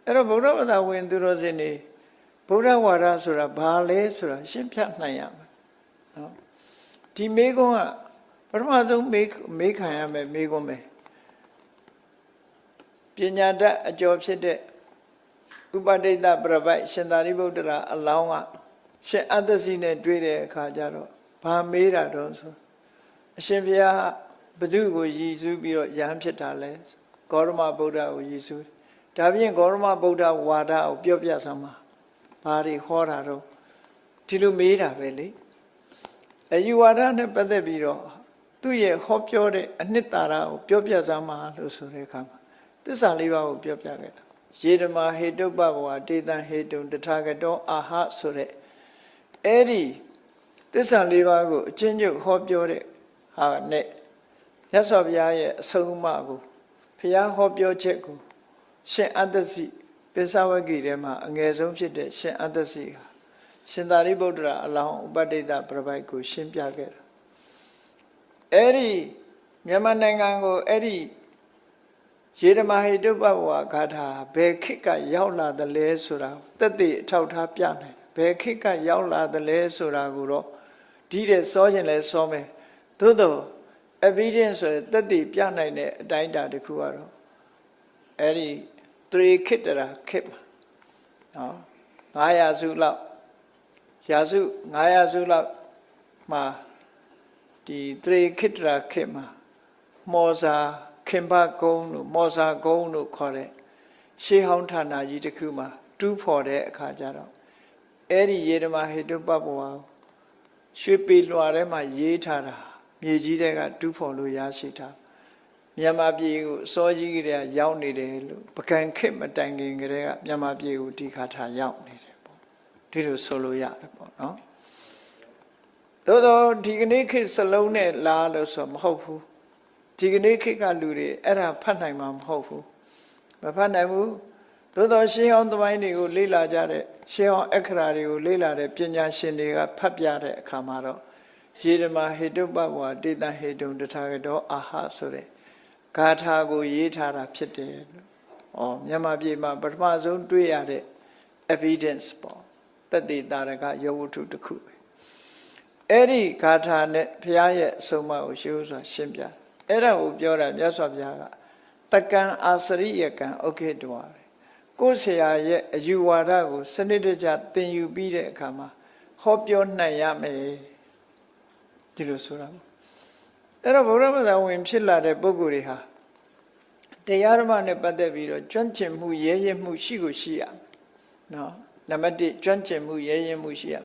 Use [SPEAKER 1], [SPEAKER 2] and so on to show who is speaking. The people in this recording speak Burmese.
[SPEAKER 1] အဲ့တော့ဗုဒ္ဓဘာသာဝင်သူတော်စင်တွေဗုဒ္ဓဝါဒဆိုတာဘာလဲဆိုတာရှင်းပြနိုင်ရမယ်နော်ဒီမေကွန်းကပထမဆုံးမေးခံရမယ်မေကွန်းပဲပညာတတ်အကျော်ဖြစ်တဲ့ဥပဒိတပြပိုက်ရှင်သာရိပုတ္တရာအလောင်းကရှင်အတ္တစီနဲ့တွေ့တဲ့အခါကျတော့ဘာမေးတာတော့ဆိုအရှင်ဘုရားဘု து ကိုရည်စူးပြီးတော့ယဟန်ဖြစ်တာလဲဂေါရမဗုဒ္ဓကိုရည်စူးဒါဖြင့်ဂေါရမဗုဒ္ဓဝါဒကိုပြောပြစမ်းပါဘာတွေဟောတာတော့ဒီလိုမေးတာပဲလေအယူဝါဒနဲ့ပတ်သက်ပြီးတော့သူ့ရဲ့ဟောပြောတဲ့အနှစ်သာရကိုပြောပြစမ်းပါလို့ဆိုတဲ့အခါမှာသစ္စာလေးပါးကိုပြောပြခဲ့တာယေဓမဟေတုပ္ပဘဝတေတံဟေတုံတထာဂတောအာဟဆိုတဲ့အဲ့ဒီသစ္စာလေးပါးကိုအချင်းချင်းဟောပြောတဲ့ဟာနဲ့မြတ်စွာဘုရားရဲ့အဆုံးအမကိုဘုရားဟောပြောချက်ကိုရှင်အတ္တစီပိဿဝဂီထဲမှာအငယ်ဆုံးဖြစ်တဲ့ရှင်အတ္တစီဟာရှင်သာရိပုတ္တရာအလောင်းဥပဒိတပြပိုက်ကိုရှင်းပြခဲ့တာအဲ့ဒီမြန်မာနိုင်ငံကိုအဲ့ဒီယေဓမဟိတုပ္ပဝါဂါထာဘယ်ခေတ်ကရောက်လာသလဲဆိုတာသက်သေအထောက်ထားပြနိုင်ဘယ်ခေတ်ကရောက်လာသလဲဆိုတာကိုတော့ဒီတဲ့စောခြင်းလဲစောမယ်သို့တော့ evidence ဆိုတဲ့သက်သေပြနိုင်တဲ့အတိုင်းအတာတစ်ခုကတော့အဲ့ဒီတရေခေတ္တရာခေတ်မှာနော်900စုလောက်ရာစု900စုလောက်မှာဒီတရေခေတ္တရာခေတ်မှာမောဇာခင်ဘကုန်းတို့မောဇာကုန်းတို့ခေါ်တဲ့ရှေးဟောင်းဌာနကြီးတစ်ခုမှာတူးဖော်တဲ့အခါကျတော့အဲ့ဒီယေဓမဟေတုပ္ပဘဝရွှေပေလွှာထဲမှာရေးထားတာမြေကြီးတွေကတူးဖော်လို့ရရှိတာမြန်မာပြည်ကိုအစောကြီးကတည်းကရောက်နေတယ်လို့ပကံခေတ်မတိုင်ခင်ကတည်းကမြန်မာပြည်ကိုဒီခါထားရောက်နေတယ်ပေါ့ဒီလိုဆိုလို့ရတယ်ပေါ့နော်သို့တော့ဒီကနေ့ခေတ်စလုံးနဲ့လားလို့ဆိုမဟုတ်ဘူးဒီကနေ့ခေတ်ကလူတွေအဲ့ဒါဖတ်နိုင်မှာမဟုတ်ဘူးမဖတ်နိုင်ဘူးသို့တော့ရှင်းအောင်သမိုင်းတွေကိုလေ့လာကြတဲ့ရှင်းအောင်အခရာတွေကိုလေ့လာတဲ့ပညာရှင်တွေကဖတ်ပြတဲ့အခါမှာတော့ယေဓမဟေတုပ္ပဝါတေတံဟေတုံတထာဂတောအာဟဆိုတဲ့ဂါထာကိုရေးထားတာဖြစ်တယ်လို့မြန်မာပြည်မှာပထမဆုံးတွေ့ရတဲ့ evidence ပေါ့သက်သေတာရကယောဝတ္ထုတစ်ခုပဲအဲ့ဒီဂါထာနဲ့ဘုရားရဲ့အဆုံးအမကိုရှင်းဥစွာရှင်းပြအဲ့ဒါကိုပြောတာမြတ်စွာဘုရားကတကံအာစရိယကံဥက္ခေတဝါကိုယ်ဆရာရဲ့အယူဝါဒကိုစနစ်တကျသင်ယူပြီးတဲ့အခါမှာဟောပြောနိုင်ရမယ်ဒီလိုဆိုတာအဲ့တော့ဗုဒ္ဓဘာသာဝင်ဖြစ်လာတဲ့ပုဂ္ဂိုလ်တွေဟာတရားဓမ္မနဲ့ပတ်သက်ပြီးတော့ကျွမ်းကျင်မှုရဲရင်မှုရှိကိုရှိရနော်နံပါတ်1ကျွမ်းကျင်မှုရဲရင်မှုရှိရ